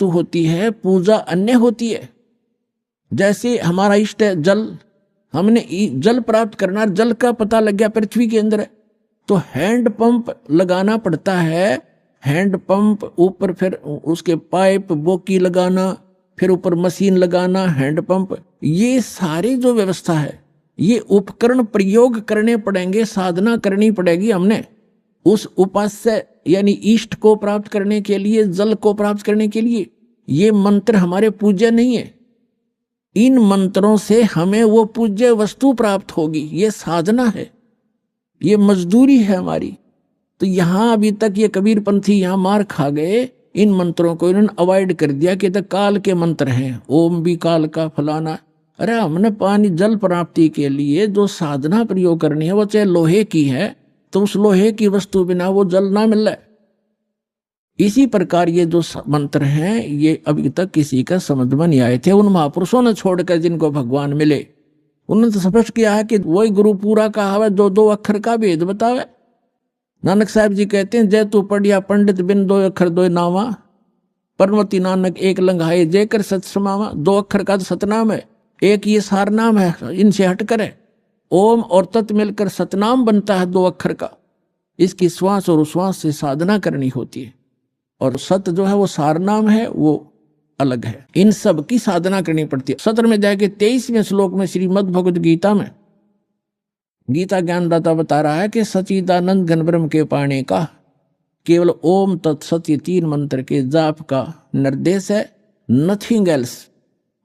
तो होती है, पूजा अन्य होती है। जैसे हमारा इष्ट है जल, हमने जल प्राप्त करना, जल का पता लग गया पृथ्वी के अंदर है, तो हैंड पंप लगाना पड़ता है। हैंड पंप ऊपर फिर उसके पाइप बोकी लगाना, फिर ऊपर मशीन लगाना, हैंड पंप, ये सारी जो व्यवस्था है, ये उपकरण प्रयोग करने पड़ेंगे, साधना करनी पड़ेगी हमने उस उपास्य यानी इष्ट को प्राप्त करने के लिए, जल को प्राप्त करने के लिए। ये मंत्र हमारे पूज्य नहीं है, इन मंत्रों से हमें वो पूज्य वस्तु प्राप्त होगी, ये साधना है, ये मजदूरी है हमारी। तो यहां अभी तक ये कबीर पंथी यहां मार खा गए, इन मंत्रों को इन्होंने अवॉइड कर दिया कि तो काल के मंत्र हैं, ओम भी काल का फलाना। अरे हमने पानी जल प्राप्ति के लिए जो साधना प्रयोग करनी है, वो चाहे लोहे की है, तो उस लोहे की वस्तु बिना वो जल ना मिल रहा है। इसी प्रकार ये जो मंत्र हैं, ये अभी तक किसी का समझ में नहीं आए थे। उन महापुरुषों ने छोड़कर जिनको भगवान मिले, उन्होंने तो स्पष्ट किया है कि वही गुरु पूरा कहावे, दो दो अक्षर का भेद बतावे। नानक साहब जी कहते हैं, जय तू पढ़िया पंडित बिन दो अक्षर दो नामा, परमति नानक एक लंघाए जय कर सत समावा। दो अक्षर का तो सतनाम है, एक ये सार नाम है, इनसे हटकर है। ओम और तत् मिलकर सतनाम बनता है, दो अक्षर का। इसकी श्वास और उश्वास से साधना करनी होती है, और सत जो है वो सार नाम है, वो अलग है। इन सब की साधना करनी पड़ती है। 17 में जाके 23वें श्लोक में श्रीमद् भगवद गीता में गीता ज्ञानदाता बता रहा है कि सच्चिदानंद घन ब्रह्म के पाने का केवल ओम तत्सत ये 3 मंत्र के जाप का निर्देश है, नथिंग एल्स,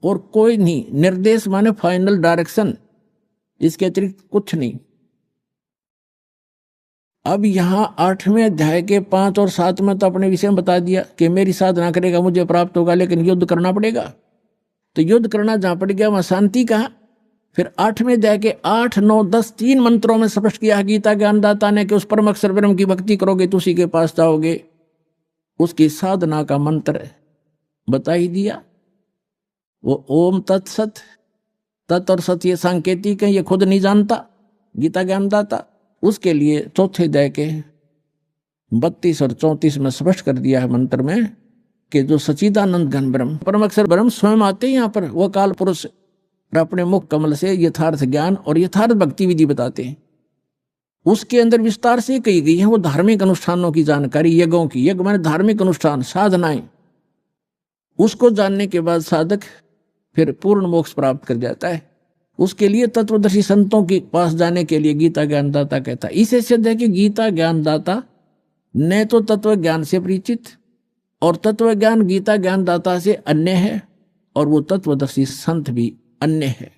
और कोई नहीं। निर्देश माने फाइनल डायरेक्शन, इसके अतिरिक्त कुछ नहीं। अब यहां 8वें अध्याय के 5 और 7 में तो अपने विषय में बता दिया कि मेरी साधना करेगा मुझे प्राप्त होगा, लेकिन युद्ध करना पड़ेगा। तो युद्ध करना जहां पड़ गया वहां शांति कहा। फिर 8वें अध्याय के 8, 9, 10 3 मंत्रों में स्पष्ट किया गीता ज्ञानदाता ने कि उस परम अक्षर ब्रह्म की भक्ति करोगे तो उसी के पास जाओगे। उसकी साधना का मंत्र बता ही दिया, वो ओम तत्सत। तत् और सत ये सांकेतिक है, ये खुद नहीं जानता गीता ज्ञानदाता। उसके लिए चौथे अध्याय के 32 और 34 में स्पष्ट कर दिया है मंत्र में कि जो सच्चिदानंद घन ब्रह्म परम अक्षर ब्रह्म स्वयं आते हैं यहाँ पर, वो काल पुरुष, और अपने मुख कमल से यथार्थ ज्ञान और यथार्थ भक्ति विधि बताते हैं। उसके अंदर विस्तार से कही गई है वो धार्मिक अनुष्ठानों की जानकारी, यज्ञों की। यज्ञ माने धार्मिक अनुष्ठान, साधनाएं। उसको जानने के बाद साधक फिर पूर्ण मोक्ष प्राप्त कर जाता है। उसके लिए तत्वदर्शी संतों के पास जाने के लिए गीता ज्ञानदाता कहता है। इसे सिद्ध है कि गीता ज्ञानदाता न तो तत्व ज्ञान से परिचित, और तत्व ज्ञान गीता ज्ञानदाता से अन्य है, और वो तत्वदर्शी संत भी अन्य है।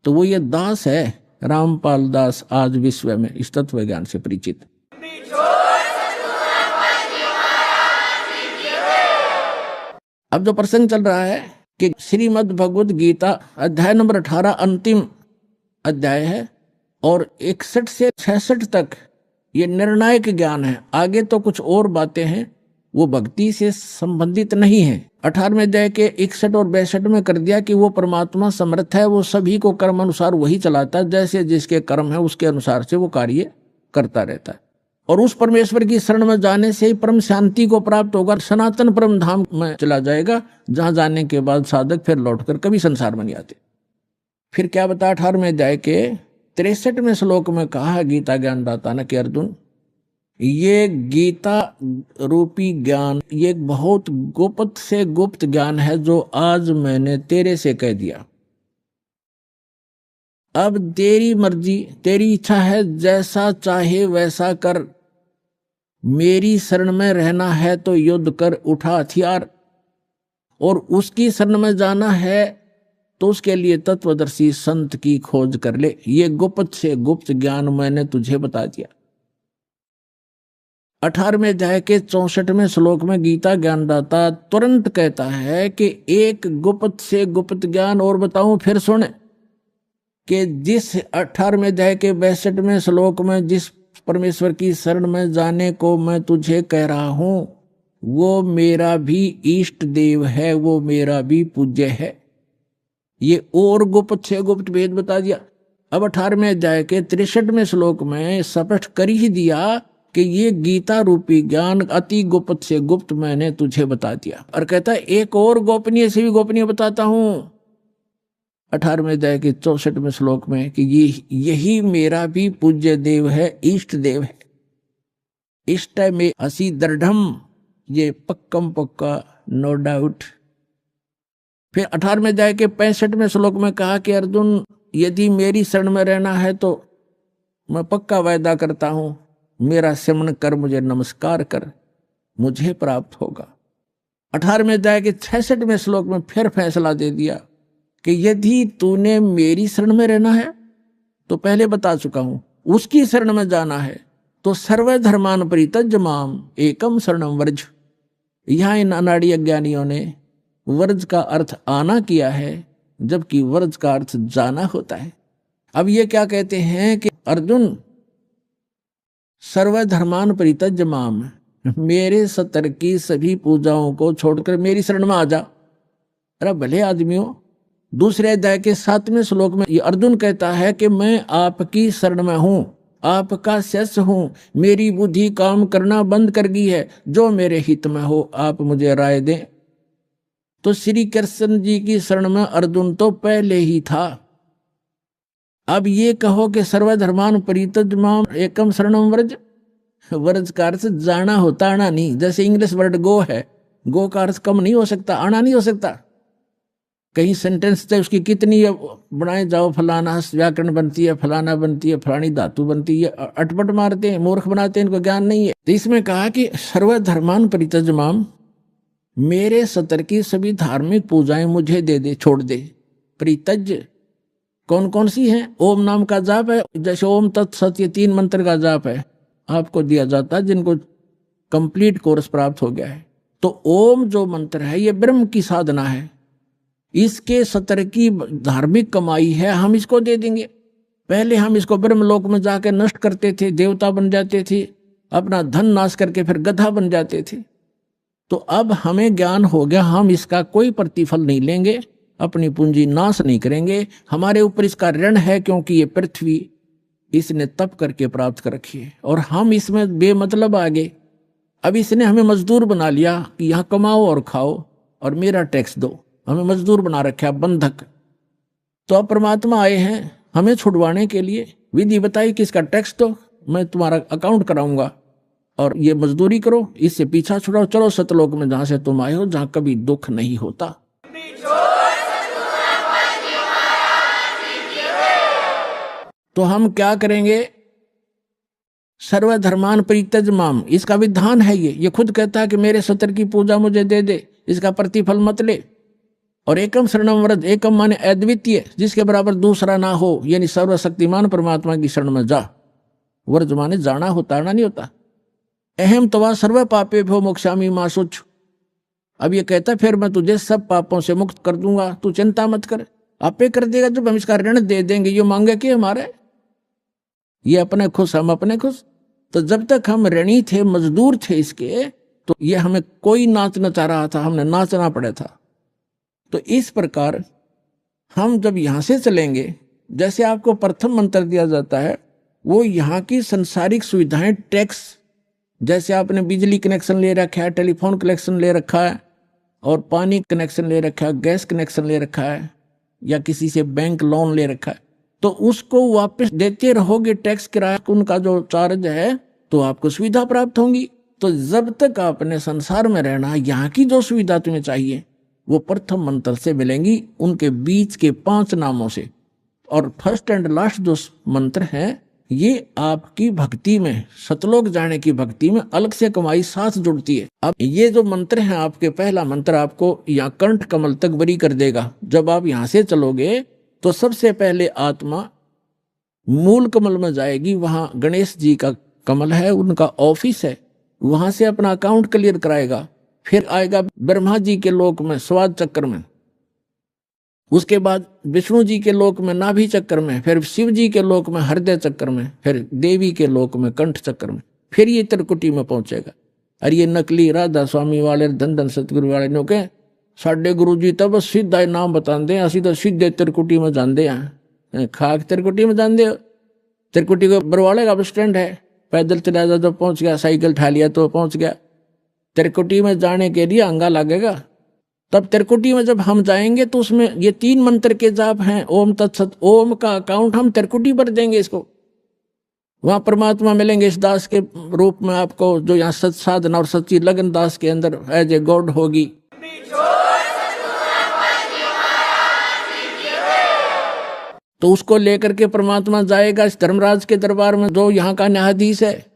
तो वो ये दास है, रामपाल दास, आज विश्व में इस तत्व ज्ञान से परिचित। अब जो प्रसंग चल रहा है कि श्रीमद् भगवद गीता अध्याय नंबर 18 अंतिम अध्याय है, और 61 से 66 तक ये निर्णायक ज्ञान है। आगे तो कुछ और बातें हैं, वो भक्ति से संबंधित नहीं है। 18वें अध्याय के 61 और 62 में कर दिया कि वो परमात्मा समर्थ है, वो सभी को कर्म अनुसार वही चलाता है, जैसे जिसके कर्म है उसके अनुसार से वो कार्य करता रहता है। और उस परमेश्वर की शरण में जाने से ही परम शांति को प्राप्त होगा, सनातन परम धाम में चला जाएगा, जहां जाने के बाद साधक फिर लौटकर कभी संसार में नहीं आते। फिर क्या बता 18वें अध्याय के 63वें श्लोक में कहा गीता ज्ञानदाता ने कि अर्जुन, ये गीता रूपी ज्ञान ये बहुत गुप्त से गुप्त ज्ञान है जो आज मैंने तेरे से कह दिया। अब तेरी मर्जी, तेरी इच्छा है, जैसा चाहे वैसा कर। मेरी शरण में रहना है तो युद्ध कर, उठा हथियार, और उसकी शरण में जाना है तो उसके लिए तत्वदर्शी संत की खोज कर ले। ये गुप्त से गुप्त ज्ञान मैंने तुझे बता दिया। 18वें अध्याय के 64वें श्लोक में गीता ज्ञानदाता तुरंत कहता है कि एक गुप्त से गुप्त ज्ञान और बताऊं, फिर सुन कि जिस 18वें अध्याय के 62वें श्लोक में जिस परमेश्वर की शरण में जाने को मैं तुझे कह रहा हूं, वो मेरा भी इष्ट देव है, वो मेरा भी पूज्य है। ये और गुप्त से गुप्त भेद बता दिया। अब 18वें अध्याय के 63वें श्लोक में स्पष्ट कर ही दिया कि ये गीता रूपी ज्ञान अति गुप्त से गुप्त मैंने तुझे बता दिया। और कहता है एक और गोपनीय से भी गोपनीय बताता हूं 18वें अध्याय के 64वें श्लोक में कि यही मेरा भी पूज्य देव है, इष्ट देव है। इष्ट में असी दृढ़म, ये पक्कम पक्का, नो डाउट। फिर 18वें अध्याय के 65वें श्लोक में कहा कि अर्जुन यदि मेरी शरण में रहना है तो मैं पक्का वायदा करता हूं, मेरा सिमरन कर, मुझे नमस्कार कर, मुझे प्राप्त होगा। 18वें अध्याय के 66वें श्लोक में फिर फैसला दे दिया कि यदि तूने मेरी शरण में रहना है तो पहले बता चुका हूं, उसकी शरण में जाना है तो सर्वधर्मान परित्यज्य माम एकम शरणम व्रज। यहां इन अनाड़ी अज्ञानियों ने वर्ज का अर्थ आना किया है, जबकि वर्ज का अर्थ जाना होता है। अब ये क्या कहते हैं कि अर्जुन सर्वधर्मान परित्यज्य माम, मेरे सतर की सभी पूजाओं को छोड़कर मेरी शरण में आ जा। अरे भले आदमियों, दूसरे अध्याय के 7वें श्लोक में ये अर्जुन कहता है कि मैं आपकी शरण में हूं, आपका शिष्य हूं, मेरी बुद्धि काम करना बंद कर गई है, जो मेरे हित में हो आप मुझे राय दें। तो श्री कृष्ण जी की शरण में अर्जुन तो पहले ही था। अब ये कहो कि सर्वधर्मान परित्यज्य माम एकम शरणम व्रज, व्रज का अर्थ जाना होता, आना नहीं। जैसे इंग्लिश वर्ड गो है, गो का अर्थ कम नहीं हो सकता, आना नहीं हो सकता। कहीं सेंटेंस थे उसकी कितनी बनाए जाओ, फलाना व्याकरण बनती है, फलाना बनती है, फलानी धातु बनती है, अटपट मारते हैं, मूर्ख बनाते हैं, इनको ज्ञान नहीं है। तो इसमें कहा कि सर्वधर्मान परित्यज्य माम, मेरे सतर की सभी धार्मिक पूजाएं मुझे दे दे, छोड़ दे। परित्यज्य कौन कौन सी हैं? ओम नाम का जाप है, जैसे ओम तत्सत, ये 3 मंत्र का जाप है, आपको दिया जाता है जिनको कंप्लीट कोर्स प्राप्त हो गया है। तो ओम जो मंत्र है ये ब्रह्म की साधना है, इसके सतर की धार्मिक कमाई है, हम इसको दे देंगे। पहले हम इसको ब्रह्मलोक में जाकर नष्ट करते थे, देवता बन जाते थे, अपना धन नाश करके फिर गधा बन जाते थे। तो अब हमें ज्ञान हो गया, हम इसका कोई प्रतिफल नहीं लेंगे, अपनी पूंजी नाश नहीं करेंगे। हमारे ऊपर इसका ऋण है क्योंकि ये पृथ्वी इसने तप करके प्राप्त कर रखी है और हम इसमें बेमतलब आगे। अब इसने हमें मजदूर बना लिया कि यहाँ कमाओ और खाओ और मेरा टैक्स दो, हमें मजदूर बना रखा, बंधक। तो अब परमात्मा आए हैं हमें छुड़वाने के लिए, विधि बताई कि इसका टैक्स दो, मैं तुम्हारा अकाउंट कराऊंगा और ये मजदूरी करो, इससे पीछा छुड़ाओ, चलो सतलोक में जहां से तुम आए हो, जहां कभी दुख नहीं होता। तो हम क्या करेंगे? सर्वधर्मान परित्यज्य माम, इसका विधान है ये खुद कहता है कि मेरे सतर की पूजा मुझे दे दे, इसका प्रतिफल मत ले। और एकम शरणम व्रज, एकम माने अद्वितीय, जिसके बराबर दूसरा ना हो, यानी सर्वशक्तिमान परमात्मा की शरण में जा। व्रज माने जाना होता, आना नहीं होता। अहम तवा सर्व पापे भो मोक्षामि मा शुच। अब ये कहता फिर मैं तुझे सब पापों से मुक्त कर दूंगा, तू चिंता मत कर, आपे कर देगा। जब हम इसका ऋण दे देंगे, ये मांगे कि हमारे, ये अपने खुश हम अपने खुश। तो जब तक हम ऋणी थे, मजदूर थे इसके, तो ये हमें कोई नाच नचा रहा था, हमने नाचना पड़ा था। तो इस प्रकार हम जब यहां से चलेंगे, जैसे आपको प्रथम मंत्र दिया जाता है, वो यहाँ की संसारिक सुविधाएं, टैक्स, जैसे आपने बिजली कनेक्शन ले रखा है, टेलीफोन कनेक्शन ले रखा है और पानी कनेक्शन ले रखा है, गैस कनेक्शन ले रखा है, या किसी से बैंक लोन ले रखा है, तो उसको वापस देते रहोगे, टैक्स किराया उनका जो चार्ज है, तो आपको सुविधा प्राप्त होंगी। तो जब तक आपने संसार में रहना, यहाँ की जो सुविधा तुम्हें चाहिए वो प्रथम मंत्र से मिलेंगी, उनके बीच के 5 नामों से। और फर्स्ट एंड लास्ट जो मंत्र है, ये आपकी भक्ति में, सतलोक जाने की भक्ति में अलग से कमाई साथ जुड़ती है। अब ये जो मंत्र है आपके, पहला मंत्र आपको यहाँ कंठ कमल तक बरी कर देगा। जब आप यहाँ से चलोगे तो सबसे पहले आत्मा मूल कमल में जाएगी, वहां गणेश जी का कमल है, उनका ऑफिस है, वहां से अपना अकाउंट क्लियर कराएगा। फिर आएगा ब्रह्मा जी के लोक में स्वाद चक्र में, उसके बाद विष्णु जी के लोक में नाभि चक्र में, फिर शिव जी के लोक में हृदय चक्र में, फिर देवी के लोक में कंठ चक्र में, फिर ये त्रिकुटी में पहुंचेगा। और ये नकली राधा स्वामी वाले, धन धन सतगुरु वाले नो के साढ़े गुरु जी तब सीधा नाम बताते हैं, असि तो सीधे त्रिकुटी में जाते हैं। खाक त्रिकुटी में जानते हो? त्रिकुटी को बरवाले का बस स्टैंड है, पैदल चला जा तो पहुंच गया, साइकिल उठा लिया तो पहुंच गया। त्रिकुटी में जाने के लिए अंगा लगेगा। तब त्रिकुटी में जब हम जाएंगे तो उसमें ये 3 मंत्र के जाप हैं, ओम तत्सत। ओम का अकाउंट हम त्रिकुटी पर देंगे इसको। वहां परमात्मा मिलेंगे इस दास के रूप में आपको, जो यहाँ सत साधना और सच्ची लगन दास के अंदर एज ए गॉड होगी। तो उसको लेकर के परमात्मा जाएगा इस धर्मराज के दरबार में, जो यहाँ का न्यायाधीश है,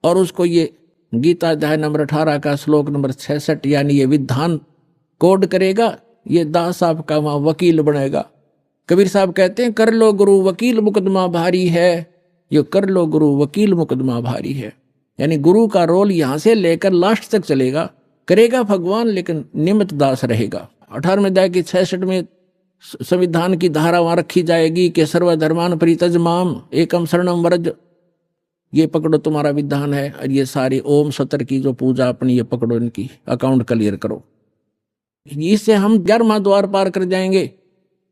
और उसको ये गीता अध्याय नंबर 18 का श्लोक नंबर 66 यानी ये विधान कोड करेगा। ये दास आपका वहां वकील बनेगा। कबीर साहब कहते हैं, कर लो गुरु वकील मुकदमा भारी है। ये कर लो गुरु वकील मुकदमा भारी है, यानी गुरु का रोल यहां से लेकर लास्ट तक चलेगा। करेगा भगवान, लेकिन निमित्त दास रहेगा। 18वें अध्याय की 66 में संविधान की धारा वहां रखी जाएगी कि सर्वधर्मान परित्यज माम एकम शरणम व्रज। ये पकड़ो, तुम्हारा विधान है। और ये सारी ओम सतर की जो पूजा अपनी, ये पकड़ो, इनकी अकाउंट क्लियर करो। इससे हम 11वां द्वार पार कर जाएंगे।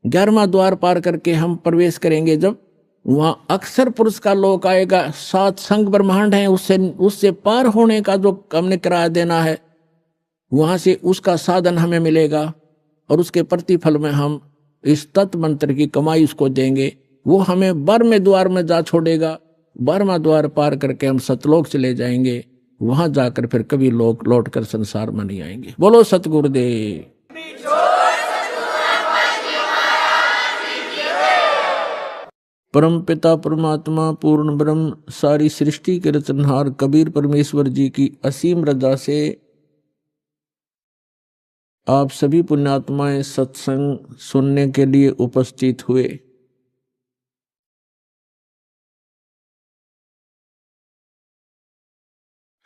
11वां द्वार पार करके हम प्रवेश करेंगे जब वहां अक्षर पुरुष का लोक आएगा। 7 संग ब्रह्मांड है, उससे पार होने का जो हमने किराया देना है, वहां से उसका साधन हमें मिलेगा। और उसके प्रतिफल में हम इस तत्व मंत्र की कमाई उसको देंगे। वो हमें 12वें द्वार में जा छोड़ेगा। 12वां द्वार पार करके हम सतलोक चले जाएंगे। वहां जाकर फिर कभी लोग लौट कर संसार में नहीं आएंगे। बोलो सतगुरुदेव। परम पिता परमात्मा पूर्ण ब्रह्म सारी सृष्टि के रचनहार कबीर परमेश्वर जी की असीम रजा से आप सभी पुण्यात्माएं सत्संग सुनने के लिए उपस्थित हुए।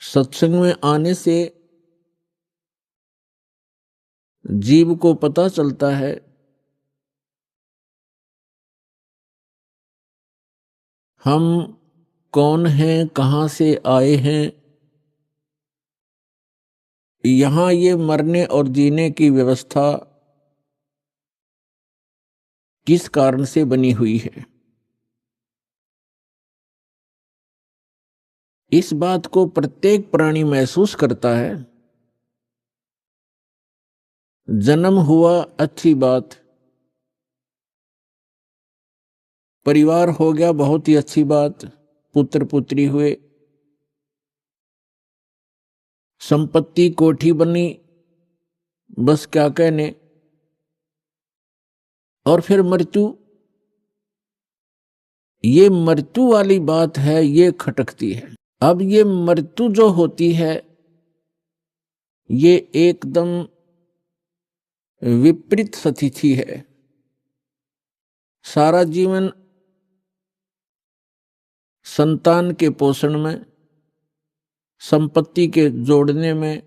सत्संग में आने से जीव को पता चलता है हम कौन हैं, कहां से आए हैं। यहां ये मरने और जीने की व्यवस्था किस कारण से बनी हुई है। इस बात को प्रत्येक प्राणी महसूस करता है। जन्म हुआ अच्छी बात, परिवार हो गया बहुत ही अच्छी बात, पुत्र पुत्री हुए, संपत्ति कोठी बनी, बस क्या कहने। और फिर मृत्यु, ये मृत्यु वाली बात है, ये खटकती है। अब ये मृत्यु जो होती है ये एकदम विपरीत स्थिति है। सारा जीवन संतान के पोषण में, संपत्ति के जोड़ने में,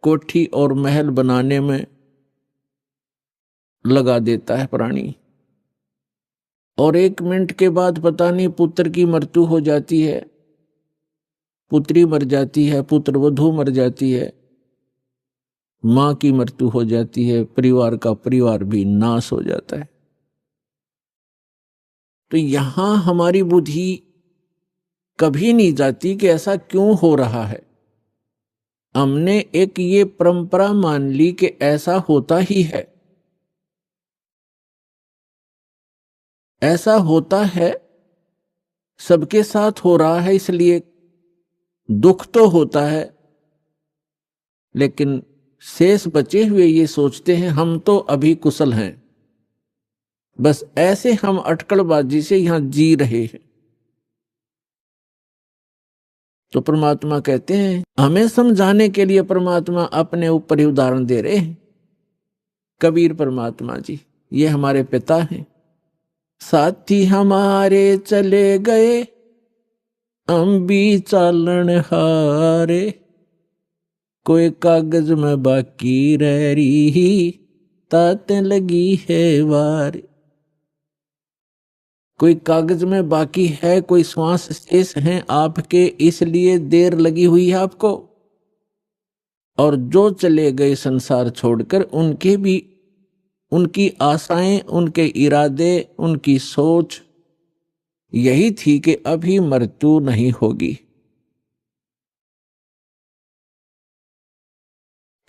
कोठी और महल बनाने में लगा देता है प्राणी। और 1 मिनट के बाद पता नहीं पुत्र की मृत्यु हो जाती है, पुत्री मर जाती है, पुत्र वधू मर जाती है, मां की मृत्यु हो जाती है, परिवार का परिवार भी नाश हो जाता है। तो यहां हमारी बुद्धि कभी नहीं जाती कि ऐसा क्यों हो रहा है। हमने एक ये परंपरा मान ली कि ऐसा होता ही है, ऐसा होता है, सबके साथ हो रहा है, इसलिए दुख तो होता है। लेकिन शेष बचे हुए ये सोचते हैं हम तो अभी कुशल हैं, बस ऐसे हम अटकलबाजी से यहां जी रहे हैं। तो परमात्मा कहते हैं, हमें समझाने के लिए परमात्मा अपने ऊपर ही उदाहरण दे रहे हैं। कबीर परमात्मा जी ये हमारे पिता हैं। साथी हमारे चले गए, हम भी चालन हारे, कोई कागज में बाकी रह रही, ताते लगी है वार। कोई कागज में बाकी है, कोई श्वास शेष हैं आपके, इसलिए देर लगी हुई है आपको। और जो चले गए संसार छोड़कर, उनके भी, उनकी आशाएं, उनके इरादे, उनकी सोच, यही थी कि अभी मृत्यु नहीं होगी।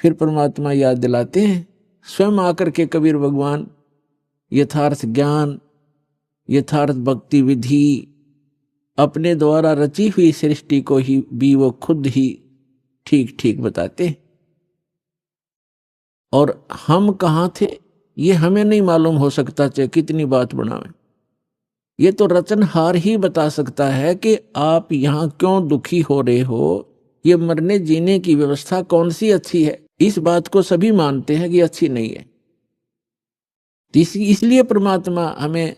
फिर परमात्मा याद दिलाते हैं, स्वयं आकर के कबीर भगवान यथार्थ ज्ञान, यथार्थ भक्ति विधि, अपने द्वारा रची हुई सृष्टि को ही भी वो खुद ही ठीक ठीक बताते हैं। और हम कहाँ थे ये हमें नहीं मालूम हो सकता, चाहे कितनी बात बनावे। ये तो रचनहार ही बता सकता है कि आप यहाँ क्यों दुखी हो रहे हो, ये मरने जीने की व्यवस्था कौन सी अच्छी है। इस बात को सभी मानते हैं कि अच्छी नहीं है। इसलिए परमात्मा हमें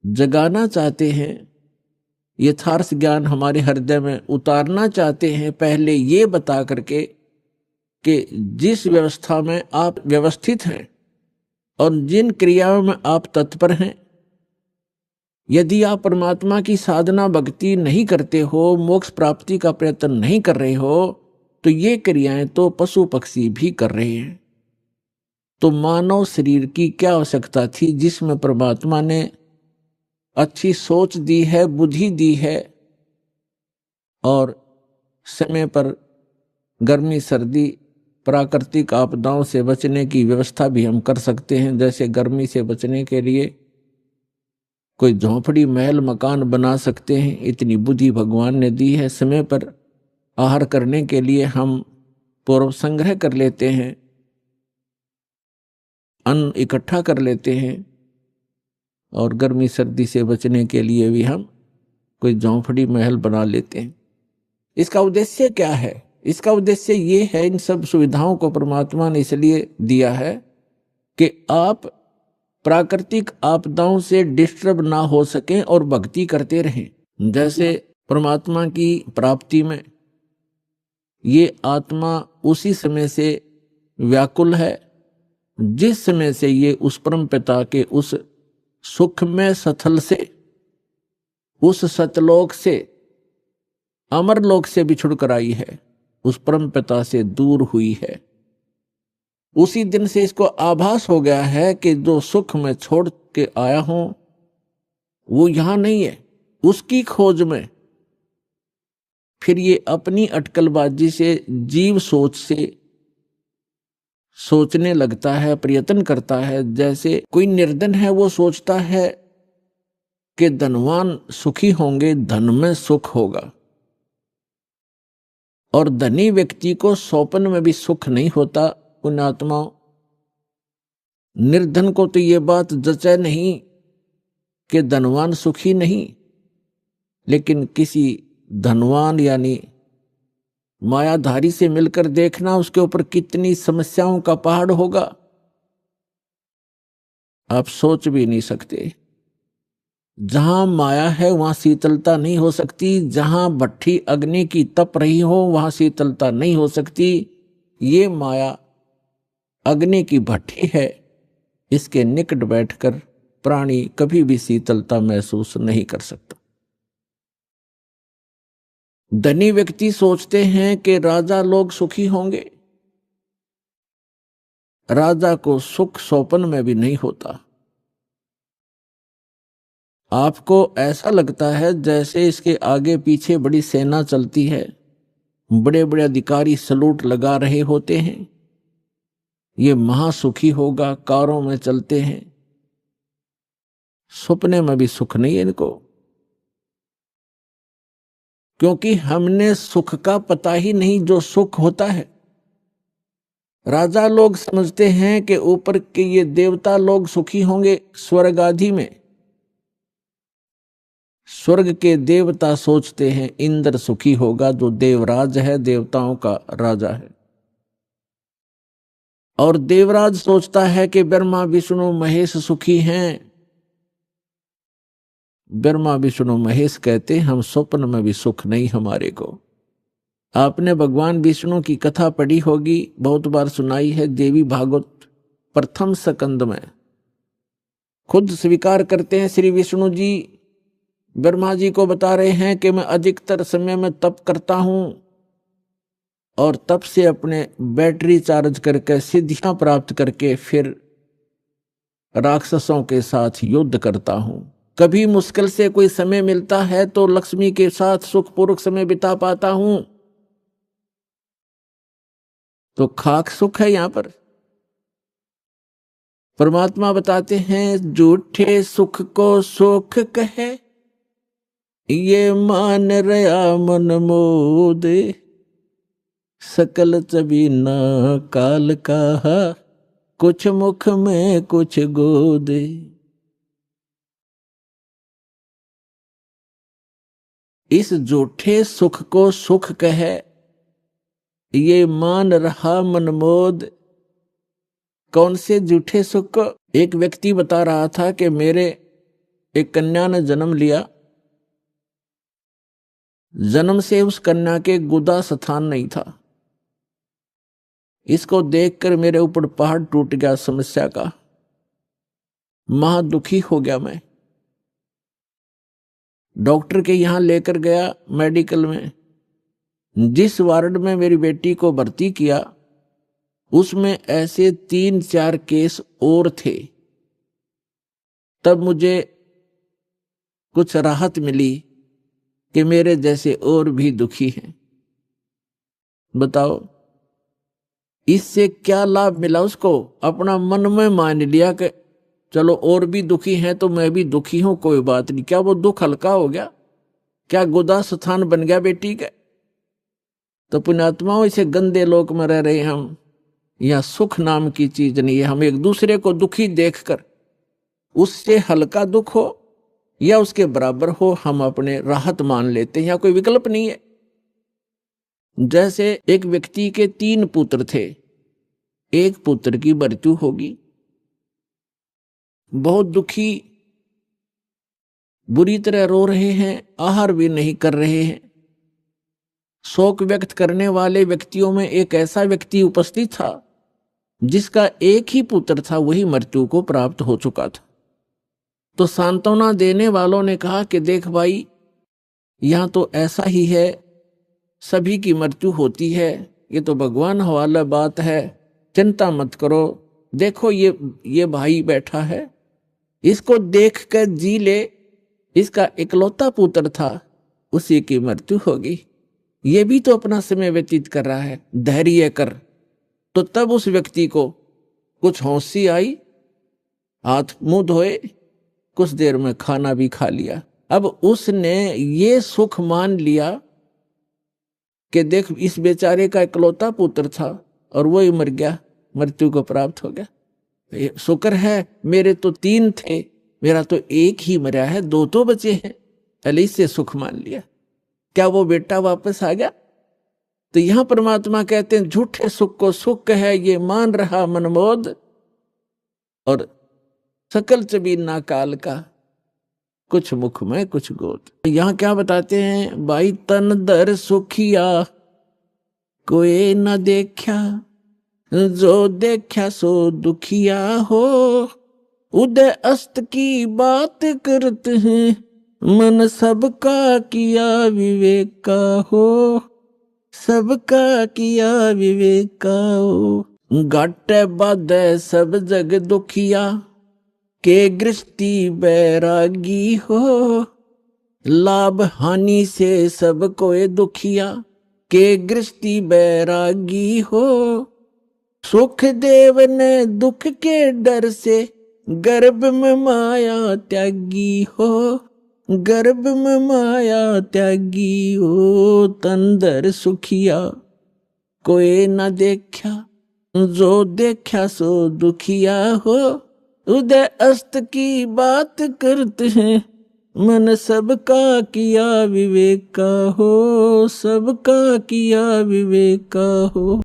जगाना चाहते हैं, यथार्थ ज्ञान हमारे हृदय में उतारना चाहते हैं, पहले ये बता करके कि जिस व्यवस्था में आप व्यवस्थित हैं और जिन क्रियाओं में आप तत्पर हैं, यदि आप परमात्मा की साधना भक्ति नहीं करते हो, मोक्ष प्राप्ति का प्रयत्न नहीं कर रहे हो, तो ये क्रियाएं तो पशु पक्षी भी कर रहे हैं। तो मानव शरीर की क्या आवश्यकता थी, जिसमें परमात्मा ने अच्छी सोच दी है, बुद्धि दी है, और समय पर गर्मी सर्दी प्राकृतिक आपदाओं से बचने की व्यवस्था भी हम कर सकते हैं। जैसे गर्मी से बचने के लिए कोई झोंपड़ी महल मकान बना सकते हैं, इतनी बुद्धि भगवान ने दी है। समय पर आहार करने के लिए हम पूर्व संग्रह कर लेते हैं, अन्न इकट्ठा कर लेते हैं, और गर्मी सर्दी से बचने के लिए भी हम कोई झोंपड़ी महल बना लेते हैं। इसका उद्देश्य क्या है? इसका उद्देश्य ये है, इन सब सुविधाओं को परमात्मा ने इसलिए दिया है कि आप प्राकृतिक आपदाओं से डिस्टर्ब ना हो सकें और भक्ति करते रहें। जैसे परमात्मा की प्राप्ति में ये आत्मा उसी समय से व्याकुल है जिस समय से ये उस परम पिता के उस सुख में सथल से, उस सतलोक से, अमरलोक से बिछुड़ कर आई है, उस परम पिता से दूर हुई है। उसी दिन से इसको आभास हो गया है कि जो सुख में छोड़ के आया हूं वो यहां नहीं है। उसकी खोज में फिर ये अपनी अटकलबाजी से, जीव सोच से सोचने लगता है, प्रयत्न करता है। जैसे कोई निर्धन है, वो सोचता है कि धनवान सुखी होंगे, धन में सुख होगा, और धनी व्यक्ति को सौपन में भी सुख नहीं होता। उन आत्माओं, निर्धन को तो ये बात जचे नहीं कि धनवान सुखी नहीं, लेकिन किसी धनवान यानी मायाधारी से मिलकर देखना, उसके ऊपर कितनी समस्याओं का पहाड़ होगा, आप सोच भी नहीं सकते। जहां माया है वहां शीतलता नहीं हो सकती, जहां भट्ठी अग्नि की तप रही हो वहां शीतलता नहीं हो सकती। ये माया अग्नि की भट्ठी है, इसके निकट बैठकर प्राणी कभी भी शीतलता महसूस नहीं कर सकता। धनी व्यक्ति सोचते हैं कि राजा लोग सुखी होंगे, राजा को सुख सौपन में भी नहीं होता। आपको ऐसा लगता है जैसे इसके आगे पीछे बड़ी सेना चलती है, बड़े बड़े अधिकारी सलूट लगा रहे होते हैं, ये महासुखी होगा, कारों में चलते हैं। सपने में भी सुख नहीं है इनको, क्योंकि हमने सुख का पता ही नहीं जो सुख होता है। राजा लोग समझते हैं कि ऊपर के ये देवता लोग सुखी होंगे स्वर्ग आदि में। स्वर्ग के देवता सोचते हैं इंद्र सुखी होगा, जो देवराज है, देवताओं का राजा है। और देवराज सोचता है कि ब्रह्मा विष्णु महेश सुखी हैं। ब्रह्मा विष्णु महेश कहते हम स्वप्न में भी सुख नहीं हमारे को। आपने भगवान विष्णु की कथा पढ़ी होगी, बहुत बार सुनाई है। देवी भागवत प्रथम स्कंद में खुद स्वीकार करते हैं श्री विष्णु जी, ब्रह्मा जी को बता रहे हैं कि मैं अधिकतर समय में तप करता हूं और तप से अपने बैटरी चार्ज करके सिद्धियां प्राप्त करके फिर राक्षसों के साथ युद्ध करता हूं। कभी मुश्किल से कोई समय मिलता है तो लक्ष्मी के साथ सुखपूर्वक समय बिता पाता हूं, तो खाक सुख है यहां पर। परमात्मा बताते हैं झूठे सुख को सुख कहे, ये मान रया मन मोद, सकल चबीना काल कहा, कुछ मुख में कुछ गोद। इस झूठे सुख को सुख कहे, ये मान रहा मनमोद। कौन से झूठे सुख को? एक व्यक्ति बता रहा था कि मेरे एक कन्या ने जन्म लिया, जन्म से उस कन्या के गुदा स्थान नहीं था। इसको देखकर मेरे ऊपर पहाड़ टूट गया समस्या का, महा दुखी हो गया मैं। डॉक्टर के यहां लेकर गया मेडिकल में। जिस वार्ड में मेरी बेटी को भर्ती किया उसमें ऐसे 3-4 केस और थे। तब मुझे कुछ राहत मिली कि मेरे जैसे और भी दुखी हैं। बताओ इससे क्या लाभ मिला उसको? अपना मन में मान लिया कि चलो और भी दुखी हैं तो मैं भी दुखी हूं, कोई बात नहीं। क्या वो दुख हल्का हो गया? क्या गुदा स्थान बन गया बेटी का? तो पुण्यात्माओं, इसे गंदे लोक में रह रहे हम। यह सुख नाम की चीज नहीं है। हम एक दूसरे को दुखी देखकर उससे हल्का दुख हो या उसके बराबर हो, हम अपने राहत मान लेते हैं। यहाँ कोई विकल्प नहीं है। जैसे एक व्यक्ति के 3 पुत्र थे, एक पुत्र की मृत्यु होगी, बहुत दुखी, बुरी तरह रो रहे हैं, आहार भी नहीं कर रहे हैं। शोक व्यक्त करने वाले व्यक्तियों में एक ऐसा व्यक्ति उपस्थित था जिसका एक ही पुत्र था, वही मृत्यु को प्राप्त हो चुका था। तो सांत्वना देने वालों ने कहा कि देख भाई, यहां तो ऐसा ही है, सभी की मृत्यु होती है, ये तो भगवान हवाला बात है, चिंता मत करो। देखो ये भाई बैठा है, इसको देख कर जी ले। इसका इकलौता पुत्र था, उसी की मृत्यु होगी, ये भी तो अपना समय व्यतीत कर रहा है, धैर्य कर। तो तब उस व्यक्ति को कुछ हौंसी आई, हाथ मुंह धोए, कुछ देर में खाना भी खा लिया। अब उसने ये सुख मान लिया कि देख इस बेचारे का इकलौता पुत्र था और वो ही मर गया, मृत्यु को प्राप्त हो गया। शुक्र है मेरे तो 3 थे, मेरा तो एक ही मरा है, 2 तो बचे हैं। अली से सुख मान लिया। क्या वो बेटा वापस आ गया? तो यहां परमात्मा कहते हैं झूठे सुख को सुख है, ये मान रहा मनमोद, और सकल चबीना काल का, कुछ मुख में कुछ गोद। यहां क्या बताते हैं? भाई तन दर सुखिया कोई न देखा, जो देखा सो दुखिया हो। उदय अस्त की बात करते हैं, मन सबका किया विवेक का हो, सबका किया विवेक का हो। घाटे बाधे सब जग दुखिया, के गृहस्थी बैरागी हो। लाभ हानि से सब कोई दुखिया, के गृहस्थी बैरागी हो। सुख देव ने दुख के डर से, गर्भ में माया त्यागी हो, गर्भ में माया त्यागी हो। तंदर सुखिया कोई न देखा, जो देखा सो दुखिया हो। उदय अस्त की बात करते हैं, मन सबका किया विवेक का हो, सबका किया विवेक का हो।